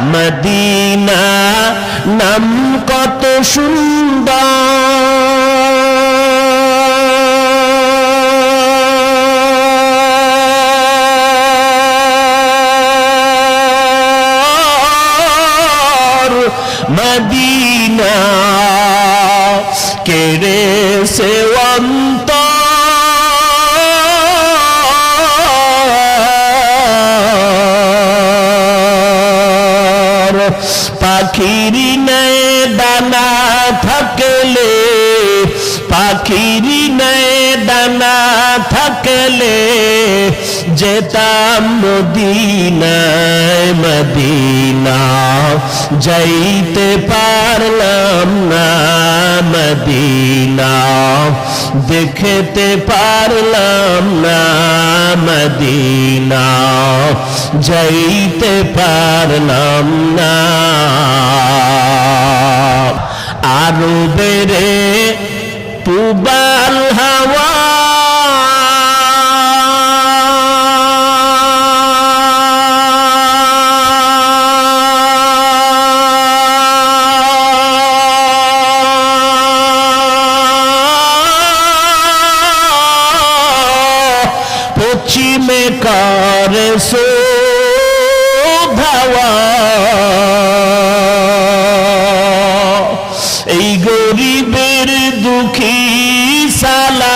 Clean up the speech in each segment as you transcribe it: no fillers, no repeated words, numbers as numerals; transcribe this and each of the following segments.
Medina নাম কত সুন্দর মদিনা কেড়ে সে অন্তর পাখির নয় দানা থাকলে পাখির নয় দানা থাকলে যেতাম মদিনায় মদিনা যাইতে পারলাম না মদিনা দেখতে পারলাম না মদিনা যাইতে পারলাম না আরো বেড়ে পুবাল হাওয়া পশ্চিমে করে শোধাওয়া এই গরিবের দুঃখী সালাম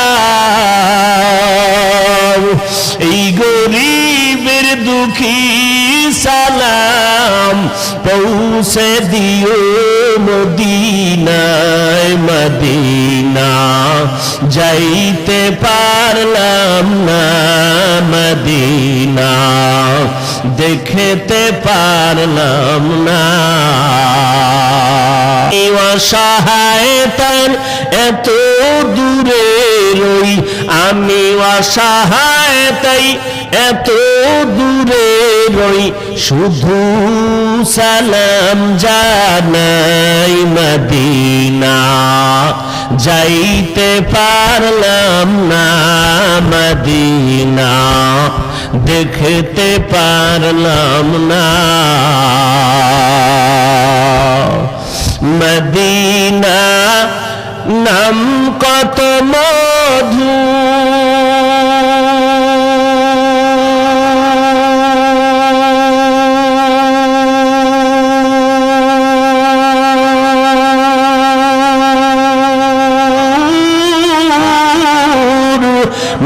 এই গরিবের দুঃখী সালাম পৌঁছে দিও মদিনায় মদিনা যাইতে পারলাম না মদিনা দেখতে পারলাম না অসহায় তার এত দূরে রই আমি অসহায় তাই এত দূরে রই শুধু সালাম জানাই মদিনা যাইতে পারলাম না মদিনা দেখতে পারলাম না মদিনা নাম কত মধু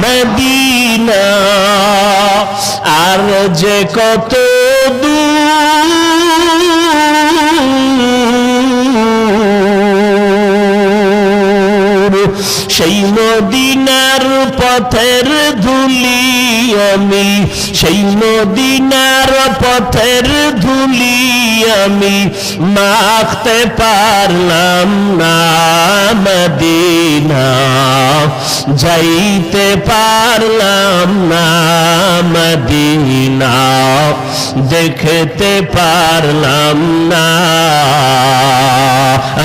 মদিনা আর যে কত দূর সেই মদিনার পথের ধুলি আমি সেই মদিনার পথের ধুলি আমি মাখতে পারলাম না মদিনা যাইতে পারলাম না মদিনা দেখতে পারলাম না